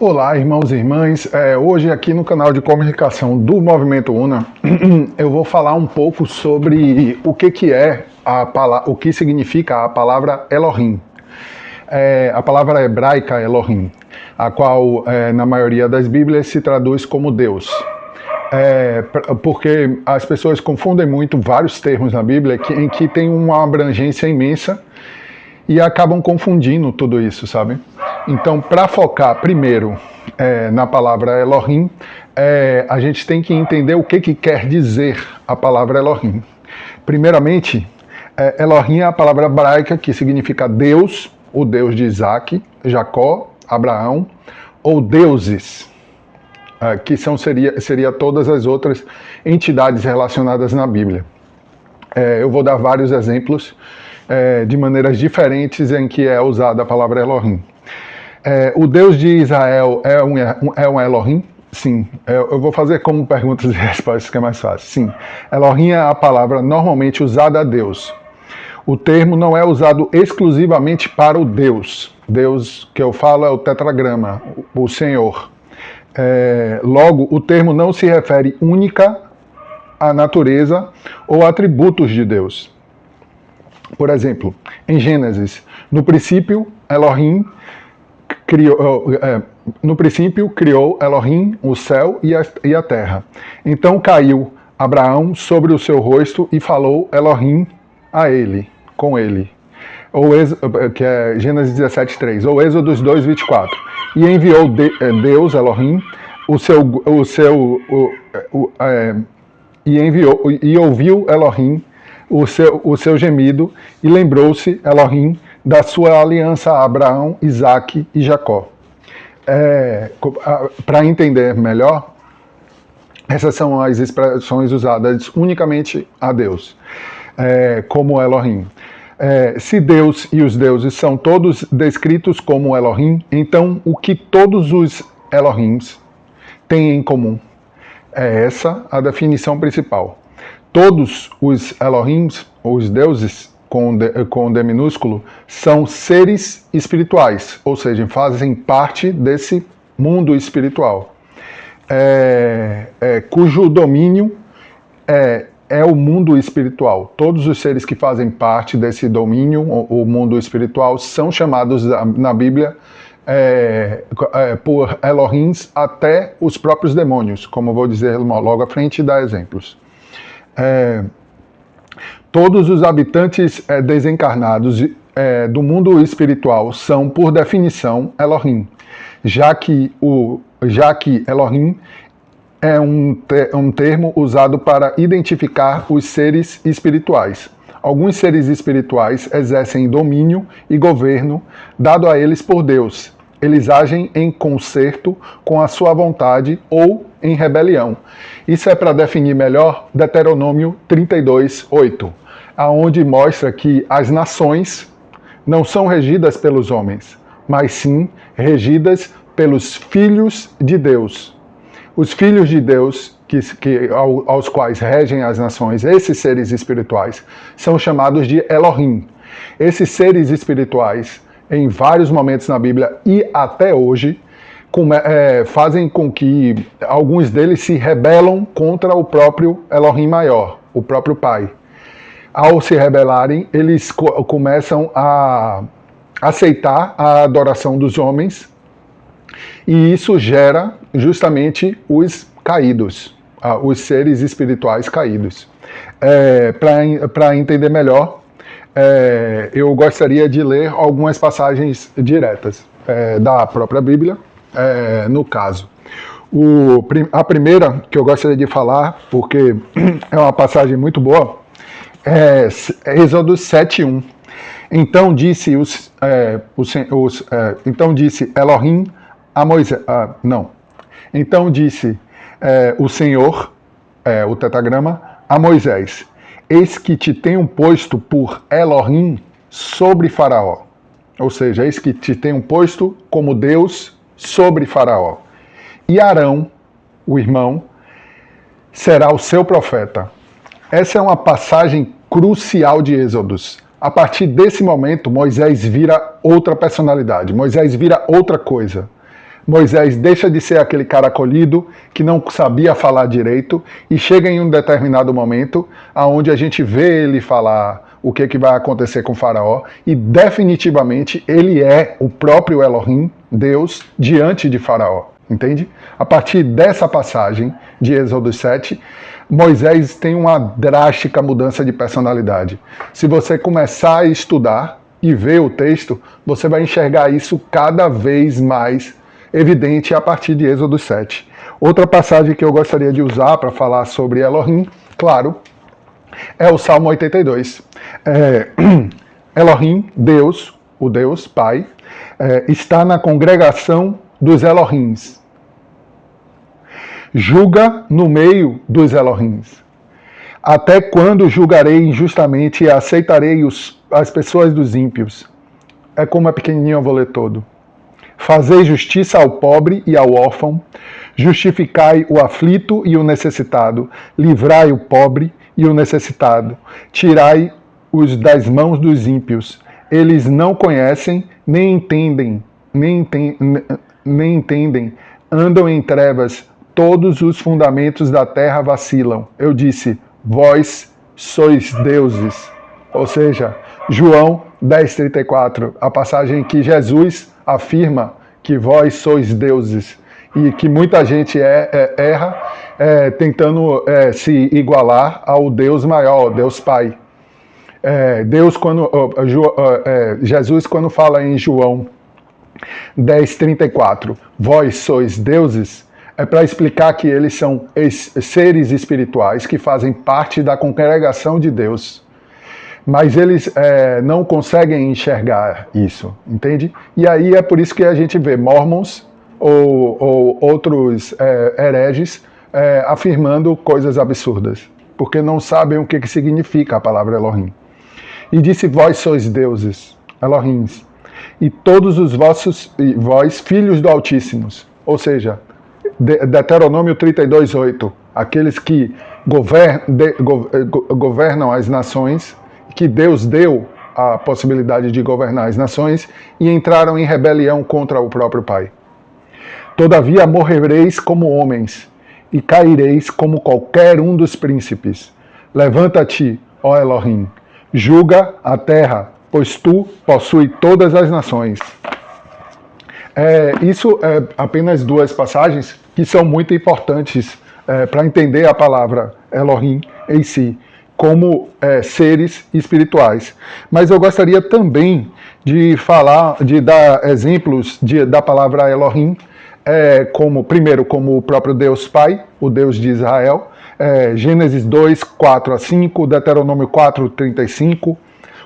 Olá, irmãos e irmãs. Hoje aqui no canal de comunicação do Movimento Una, eu vou falar um pouco sobre o que significa a palavra Elohim. A palavra hebraica Elohim, a qual na maioria das Bíblias se traduz como Deus. Porque as pessoas confundem muito vários termos na Bíblia em que tem uma abrangência imensa e acabam confundindo tudo isso, sabe? Então, para focar primeiro na palavra Elohim, a gente tem que entender o que quer dizer a palavra Elohim. Primeiramente, Elohim é a palavra hebraica que significa Deus, o Deus de Isaac, Jacó, Abraão, ou deuses, que seria todas as outras entidades relacionadas na Bíblia. Eu vou dar vários exemplos de maneiras diferentes em que é usada a palavra Elohim. O Deus de Israel é um Elohim? Sim. Eu vou fazer como perguntas e respostas, que é mais fácil. Sim. Elohim é a palavra normalmente usada a Deus. O termo não é usado exclusivamente para o Deus. Deus que eu falo é o tetragrama, o Senhor. Logo, o termo não se refere única à natureza ou atributos de Deus. Por exemplo, em Gênesis, no princípio criou Elohim o céu e a terra. Então caiu Abraão sobre o seu rosto e falou Elohim com ele. Que é Gênesis 17:3, ou Êxodo 2:24. E enviou Deus, Elohim, e ouviu Elohim o seu gemido, e lembrou-se Elohim da sua aliança a Abraão, Isaque e Jacó. Para entender melhor, essas são as expressões usadas unicamente a Deus, como Elohim. Se Deus e os deuses são todos descritos como Elohim, então o que todos os Elohims têm em comum? É essa a definição principal. Todos os Elohims, os deuses com D minúsculo, são seres espirituais, ou seja, fazem parte desse mundo espiritual, cujo domínio é o mundo espiritual. Todos os seres que fazem parte desse domínio, o mundo espiritual, são chamados na Bíblia por Elohims, até os próprios demônios, como eu vou dizer logo à frente e dar exemplos. Todos os habitantes desencarnados do mundo espiritual são, por definição, Elohim, já que Elohim é um termo usado para identificar os seres espirituais. Alguns seres espirituais exercem domínio e governo dado a eles por Deus. Eles agem em concerto com a sua vontade ou em rebelião. Isso é para definir melhor Deuteronômio 32:8, aonde mostra que as nações não são regidas pelos homens, mas sim regidas pelos filhos de Deus. Os filhos de Deus, aos quais regem as nações, esses seres espirituais, são chamados de Elohim. Esses seres espirituais, em vários momentos na Bíblia e até hoje, fazem com que alguns deles se rebelam contra o próprio Elohim maior, o próprio Pai. Ao se rebelarem, eles começam a aceitar a adoração dos homens, e isso gera justamente os caídos, os seres espirituais caídos. Para entender melhor, eu gostaria de ler algumas passagens diretas da própria Bíblia, no caso. A primeira que eu gostaria de falar, porque é uma passagem muito boa, é Êxodo 7:1. Então disse Elohim a Moisés. Então disse o Senhor, o tetragrama, a Moisés: eis que te tenho posto por Elohim sobre Faraó. Ou seja, eis que te tenho posto como Deus sobre Faraó. E Arão, o irmão, será o seu profeta. Essa é uma passagem crucial de Êxodos. A partir desse momento, Moisés vira outra personalidade. Moisés vira outra coisa. Moisés deixa de ser aquele cara acolhido que não sabia falar direito e chega em um determinado momento aonde a gente vê ele falar o que vai acontecer com Faraó e definitivamente ele é o próprio Elohim, Deus, diante de Faraó, entende? A partir dessa passagem de Êxodo 7, Moisés tem uma drástica mudança de personalidade. Se você começar a estudar e ver o texto, você vai enxergar isso cada vez mais evidente a partir de Êxodo 7. Outra passagem que eu gostaria de usar para falar sobre Elohim, claro, é o Salmo 82. Elohim, Deus, o Deus Pai, está na congregação dos Elohims. Julga no meio dos Elohims. Até quando julgarei injustamente e aceitarei as pessoas dos ímpios? É como é pequenininho, eu vou ler todo. Fazei justiça ao pobre e ao órfão, justificai o aflito e o necessitado, livrai o pobre e o necessitado, tirai-os das mãos dos ímpios. Eles não conhecem, nem entendem, andam em trevas, todos os fundamentos da terra vacilam. Eu disse, vós sois deuses. Ou seja, João 10:34, a passagem que Jesus afirma que vós sois deuses e que muita gente erra tentando se igualar ao Deus maior, Deus Pai. Jesus, quando fala em João 10:34, vós sois deuses, é para explicar que eles são seres espirituais que fazem parte da congregação de Deus. Mas eles não conseguem enxergar isso, entende? E aí é por isso que a gente vê mormons ou outros hereges afirmando coisas absurdas, porque não sabem o que significa a palavra Elohim. E disse, vós sois deuses, Elohims, e todos os vós filhos do Altíssimo, ou seja, Deuteronômio 32:8, aqueles que governam as nações, que Deus deu a possibilidade de governar as nações e entraram em rebelião contra o próprio Pai. Todavia morrereis como homens e caireis como qualquer um dos príncipes. Levanta-te, ó Elohim, julga a terra, pois tu possui todas as nações. Isso é apenas duas passagens que são muito importantes para entender a palavra Elohim em si, como seres espirituais. Mas eu gostaria também de dar exemplos da palavra Elohim, primeiro como o próprio Deus Pai, o Deus de Israel, Gênesis 2:4-5, Deuteronômio 4:35,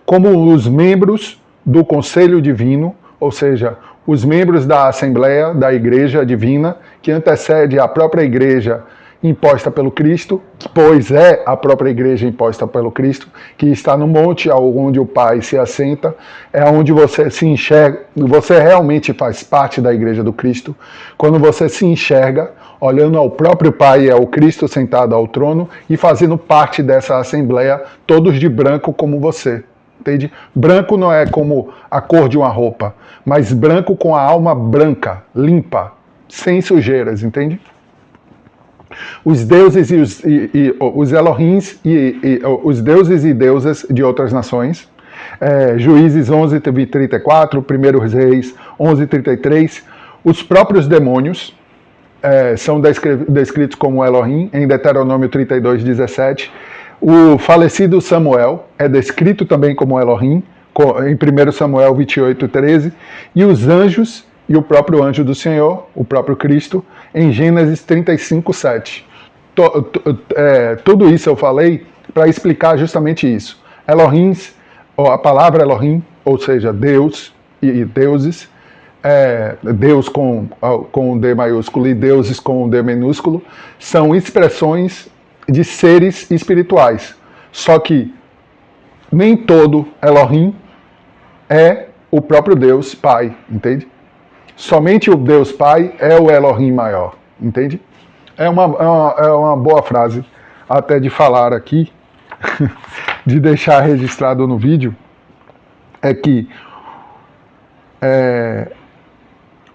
como os membros do conselho divino, ou seja, os membros da Assembleia, da Igreja Divina, que antecede a própria Igreja imposta pelo Cristo, pois é a própria igreja imposta pelo Cristo, que está no monte onde o Pai se assenta, é onde você se enxerga, você realmente faz parte da igreja do Cristo, quando você se enxerga olhando ao próprio Pai e ao Cristo sentado ao trono e fazendo parte dessa assembleia, todos de branco como você. Entende? Branco não é como a cor de uma roupa, mas branco com a alma branca, limpa, sem sujeiras, entende? Os deuses os Elohims os deuses e deusas de outras nações, Juízes 11:34, 1 Reis 11:33, os próprios demônios são descritos como Elohim em Deuteronômio 32:17, o falecido Samuel é descrito também como Elohim em 1 Samuel 28:13, e os anjos e o próprio anjo do Senhor, o próprio Cristo, em Gênesis 35:7. Tudo isso eu falei para explicar justamente isso. Elohims, a palavra Elohim, ou seja, Deus e deuses, Deus com D maiúsculo e deuses com D minúsculo, são expressões de seres espirituais. Só que nem todo Elohim é o próprio Deus Pai, entende? Somente o Deus Pai é o Elohim maior, entende? É uma boa frase até de falar aqui, de deixar registrado no vídeo, é que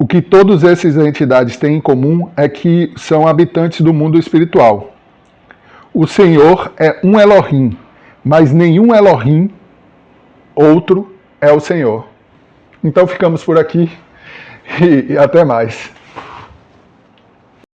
O que todas essas entidades têm em comum é que são habitantes do mundo espiritual. O Senhor é um Elohim, mas nenhum Elohim outro é o Senhor. Então ficamos por aqui e até mais.